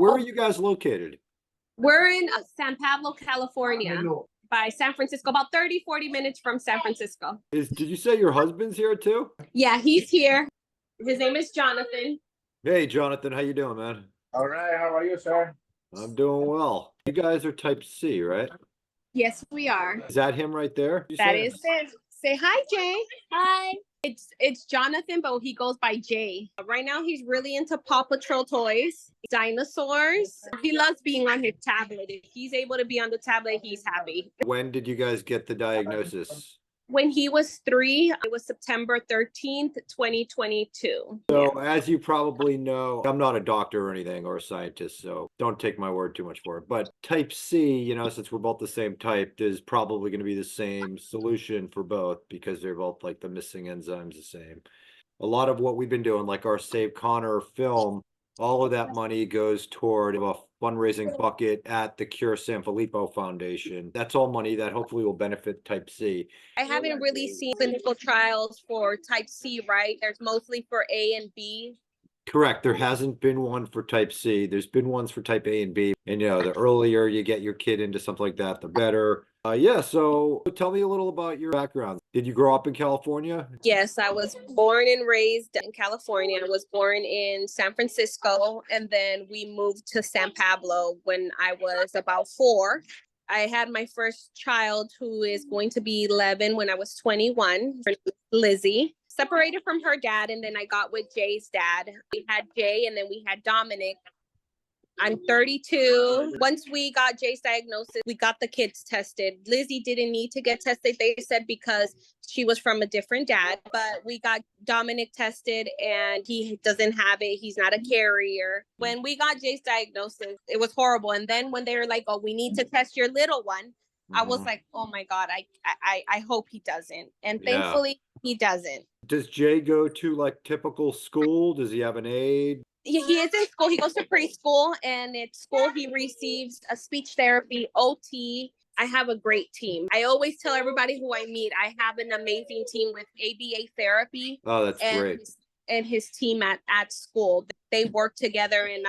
Where are you guys located? We're in San Pablo, California, by San Francisco, about 30-40 minutes from San Francisco. Did you say your husband's here too? Yeah, he's here. His name is Jonathan. Hey, Jonathan, how you doing, man? All right, how are you, sir? I'm doing well. You guys are type C, right? Yes, we are. Is that him right there? That is it. Say hi, Jay. Hi. It's Jonathan, but he goes by Jay. Right now, he's really into Paw Patrol toys, dinosaurs. He loves being on his tablet. If he's able to be on the tablet, he's happy. When did you guys get the diagnosis? When he was 3, it was September 13th, 2022. So as you probably know, I'm not a doctor or anything or a scientist, so don't take my word too much for it. But type C, since we're both the same type, there's probably going to be the same solution for both because they're both like the missing enzymes the same. A lot of what we've been doing, like our Save Connor film, all of that money goes toward a fundraising bucket at the Cure Sanfilippo Foundation. That's all money that hopefully will benefit type C. I haven't really seen clinical trials for type C, right? There's mostly for A and B. Correct. There hasn't been one for type C. There's been ones for type A and B. And, the earlier you get your kid into something like that, the better. So tell me a little about your background. Did you grow up in California? Yes, I was born and raised in California. I was born in San Francisco, and then we moved to San Pablo when I was about 4. I had my first child, who is going to be 11 when I was 21, Lizzie. Separated from her dad, and then I got with Jay's dad. We had Jay, and then we had Dominic. I'm 32. Once we got Jay's diagnosis, we got the kids tested. Lizzie didn't need to get tested, they said, because she was from a different dad. But we got Dominic tested, and he doesn't have it. He's not a carrier. When we got Jay's diagnosis, it was horrible. And then when they were like, "Oh, we need to test your little one," I was like, "Oh my God, I hope he doesn't." And thankfully, he doesn't. Does Jay go to like typical school? Does he have an aide? He is in school. He goes to preschool, and at school he receives a speech therapy, OT. I have a great team. I always tell everybody who I meet, I have an amazing team with ABA therapy. Oh, that's great. And his team at school. They work together, and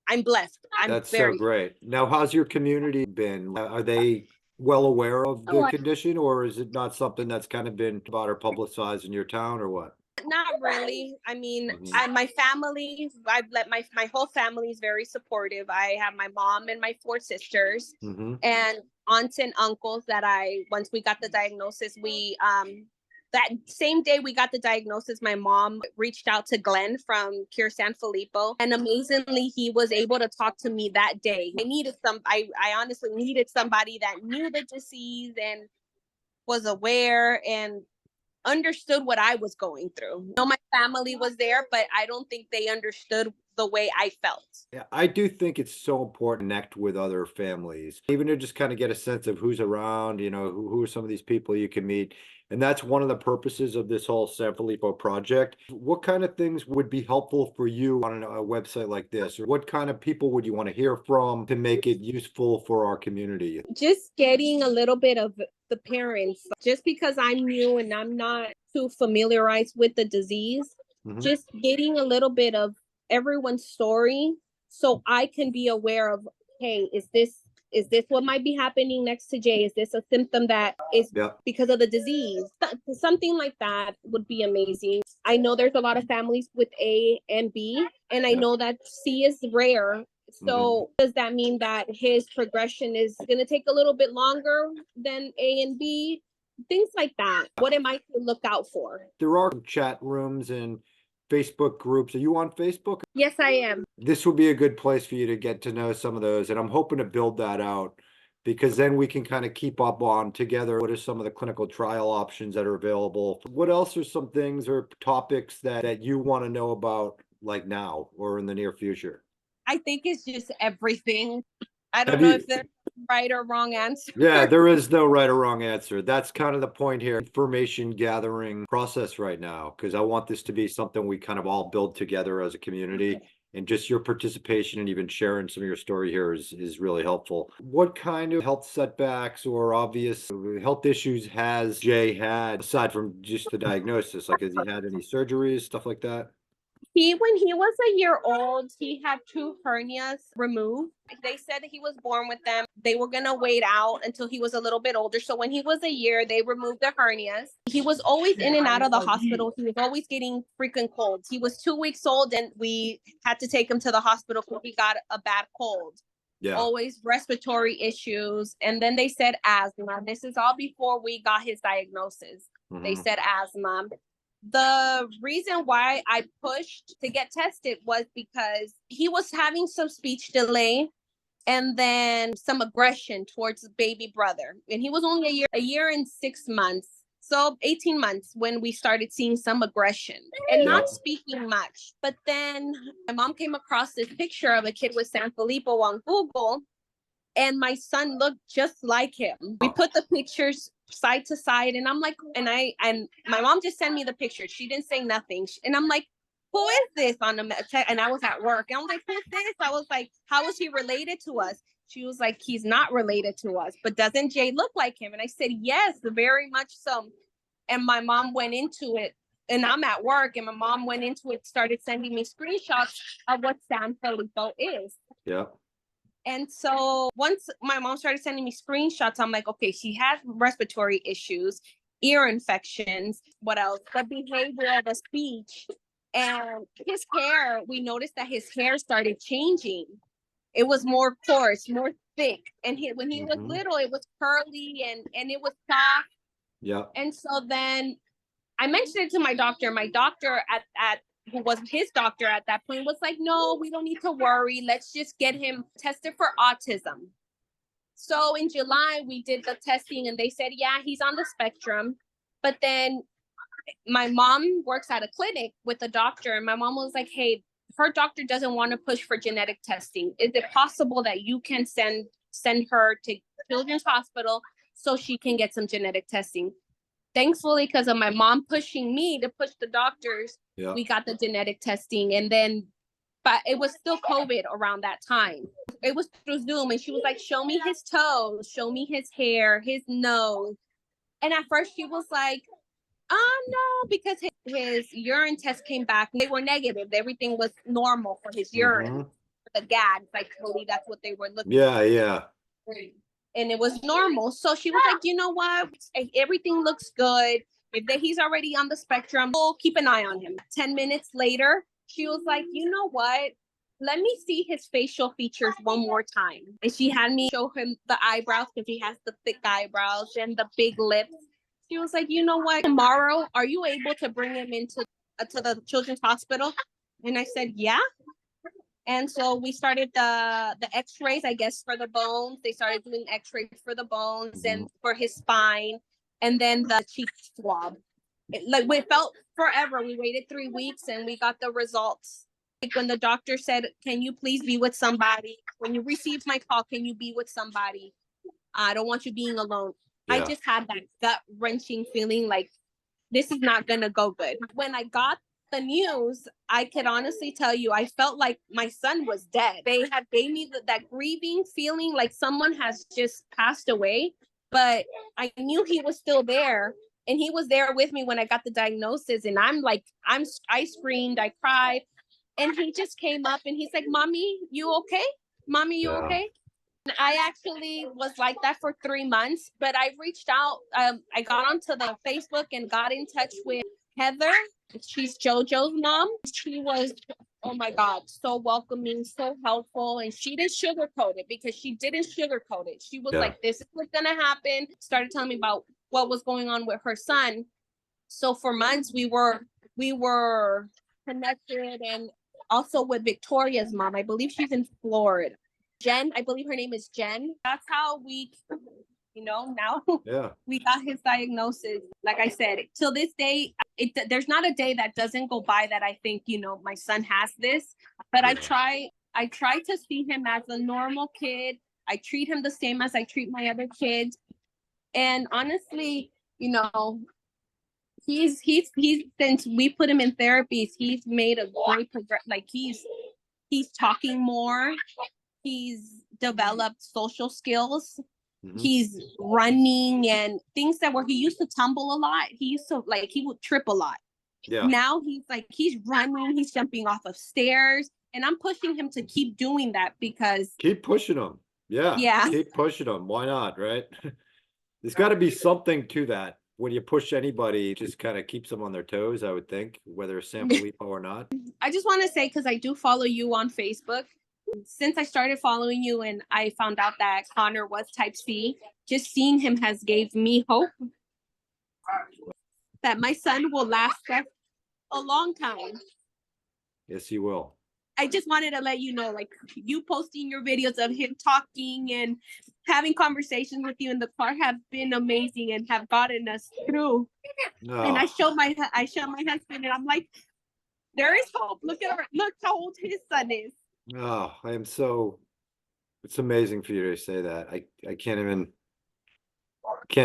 I'm blessed. That's so great. Now, how's your community been? Are they well aware of the condition, or is it not something that's kind of been about or publicized in your town, or what? Not really. I mean, my family, my whole family is very supportive. I have my mom and my 4 sisters and aunts and uncles that once we got the diagnosis, that same day we got the diagnosis, my mom reached out to Glenn from Cure Sanfilippo, and amazingly, he was able to talk to me that day. I honestly needed somebody that knew the disease and was aware and understood what I was going through. My family was there, but I don't think they understood the way I felt. Yeah, I do think it's so important to connect with other families, even to just kind of get a sense of who's around, who are some of these people you can meet. And that's one of the purposes of this whole Sanfilippo project. What kind of things would be helpful for you on a website like this? Or what kind of people would you want to hear from to make it useful for our community? Just getting a little bit of the parents, just because I'm new and I'm not too familiarized with the disease, just getting a little bit of everyone's story so I can be aware of, hey, is this what might be happening next to Jay? Is this a symptom that is because of the disease? Something like that would be amazing. I know there's a lot of families with A and B, and I know that C is rare. So does that mean that his progression is going to take a little bit longer than A and B? Things like that. What am I to look out for? There are chat rooms and Facebook groups. Are you on Facebook? Yes, I am. This would be a good place for you to get to know some of those. And I'm hoping to build that out because then we can kind of keep up on together what are some of the clinical trial options that are available. What else are some things or topics that you want to know about like now or in the near future? I think it's just everything. I don't know if there's right or wrong answer. Yeah, there is no right or wrong answer. That's kind of the point here. Information gathering process right now, because I want this to be something we kind of all build together as a community. And just your participation and even sharing some of your story here is really helpful. What kind of health setbacks or obvious health issues has Jay had aside from just the diagnosis? Like, has he had any surgeries, stuff like that? When he was a year old, he had 2 hernias removed. They said that he was born with them. They were going to wait out until he was a little bit older. So when he was a year, they removed the hernias. He was always in and out of the hospital. He was always getting freaking colds. He was 2 weeks old and we had to take him to the hospital because he got a bad cold. Yeah. Always respiratory issues. And then they said asthma. This is all before we got his diagnosis. They said asthma. The reason why I pushed to get tested was because he was having some speech delay and then some aggression towards the baby brother. And he was only a year and 6 months. So 18 months when we started seeing some aggression and not speaking much. But then my mom came across this picture of a kid with Sanfilippo on Google, and my son looked just like him. We put the pictures side to side, and I'm like, and my mom just sent me the picture. She didn't say nothing. And I'm like, who is this on the check? And I was at work. And I was like, who's this? I was like, how is he related to us? She was like, he's not related to us, but doesn't Jay look like him? And I said, yes, very much so. And my mom went into it, and I'm at work, and my mom went into it, started sending me screenshots of what Sanfilippo is. Yeah. And so once my mom started sending me screenshots, I'm like, okay, she has respiratory issues, ear infections, what else? The behavior, the speech, and his hair. We noticed that his hair started changing. It was more coarse, more thick. And when he was little, it was curly and it was soft. Yeah. And so then I mentioned it to my doctor. My doctor at who was his doctor at that point was like, no, we don't need to worry. Let's just get him tested for autism. So in July, we did the testing and they said, yeah, he's on the spectrum. But then my mom works at a clinic with a doctor, and my mom was like, hey, her doctor doesn't want to push for genetic testing. Is it possible that you can send her to Children's Hospital so she can get some genetic testing? Thankfully, because of my mom pushing me to push the doctors, we got the genetic testing. And then, but it was still COVID around that time. It was through Zoom, and she was like, show me his toes, show me his hair, his nose. And at first she was like, no, because his urine test came back. They were negative. Everything was normal for his urine. The GAD, I believe that's what they were looking for. Yeah. And it was normal. So she was like, you know what? Everything looks good. If he's already on the spectrum, we'll keep an eye on him. 10 minutes later, she was like, you know what? Let me see his facial features one more time. And she had me show him the eyebrows because he has the thick eyebrows and the big lips. She was like, you know what? Tomorrow, are you able to bring him into to the Children's Hospital? And I said, yeah. And so we started the x-rays, I guess, for the bones. They started doing x-rays for the bones and for his spine, and then the cheek swab. It felt forever. We waited 3 weeks and we got the results. Like when the doctor said, can you please be with somebody? When you received my call, can you be with somebody? I don't want you being alone. I just had that gut-wrenching feeling like this is not going to go good. When I got the news, I could honestly tell you, I felt like my son was dead. They had gave me that grieving feeling like someone has just passed away, but I knew he was still there, and he was there with me when I got the diagnosis. And I screamed, I cried, and he just came up and he's like, "Mommy, you okay? Mommy, you okay?" And I actually was like that for 3 months, but I reached out. I got onto the Facebook and got in touch with Heather. She's JoJo's mom. She was, oh my God, so welcoming, so helpful. And she didn't sugarcoat it, because she didn't sugarcoat it. She was like, this is what's going to happen. Started telling me about what was going on with her son. So for months we were connected, and also with Victoria's mom. I believe she's in Florida. Jen, I believe her name is Jen. That's how we, now we got his diagnosis. Like I said, till this day, there's not a day that doesn't go by that I think, my son has this. But I try to see him as a normal kid. I treat him the same as I treat my other kids. And honestly, he's since we put him in therapies, he's made a great progress. Like he's talking more. He's developed social skills. He's running and things that he used to tumble a lot. He would trip a lot. Yeah. Now he's running, he's jumping off of stairs, and I'm pushing him to keep doing that because Keep pushing them. Yeah. Keep pushing them. Why not, right? There's got to be something to that. When you push anybody, it just kind of keeps them on their toes, I would think, whether it's Sanfilippo or not. I just want to say, because I do follow you on Facebook, since I started following you and I found out that Connor was type C, just seeing him has gave me hope that my son will last us a long time. Yes, you will. I just wanted to let you know, like, you posting your videos of him talking and having conversations with you in the car have been amazing and have gotten us through. No. And I show my husband and I'm like, there is hope. Look how old his son is. Oh, I am so, it's amazing for you to say that. I can't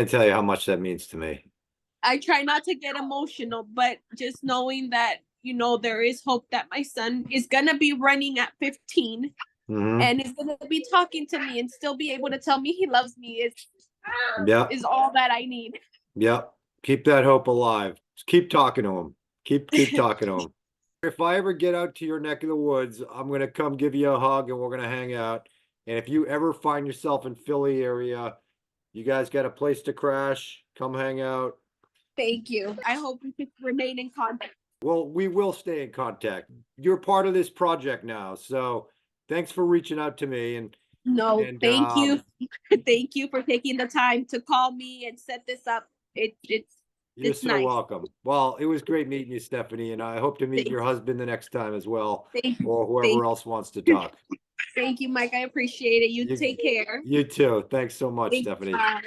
tell you how much that means to me. I try not to get emotional, but just knowing that, there is hope that my son is going to be running at 15 and is going to be talking to me and still be able to tell me he loves me is all that I need. Yep. Keep that hope alive. Just keep talking to him. Keep talking to him. If I ever get out to your neck of the woods, I'm going to come give you a hug and we're going to hang out. And if you ever find yourself in Philly area, you guys got a place to crash, come hang out. Thank you. I hope we can remain in contact. Well, we will stay in contact. You're part of this project now. So thanks for reaching out to me. Thank you. Thank you for taking the time to call me and set this up. You're so nice. welcome. Well, it was great meeting you, Stephanie, and I hope to meet your husband the next time as well, or whoever else wants to talk. Thank you, Mike. I appreciate it. You take care. You too. Thanks so much, Stephanie. Bye.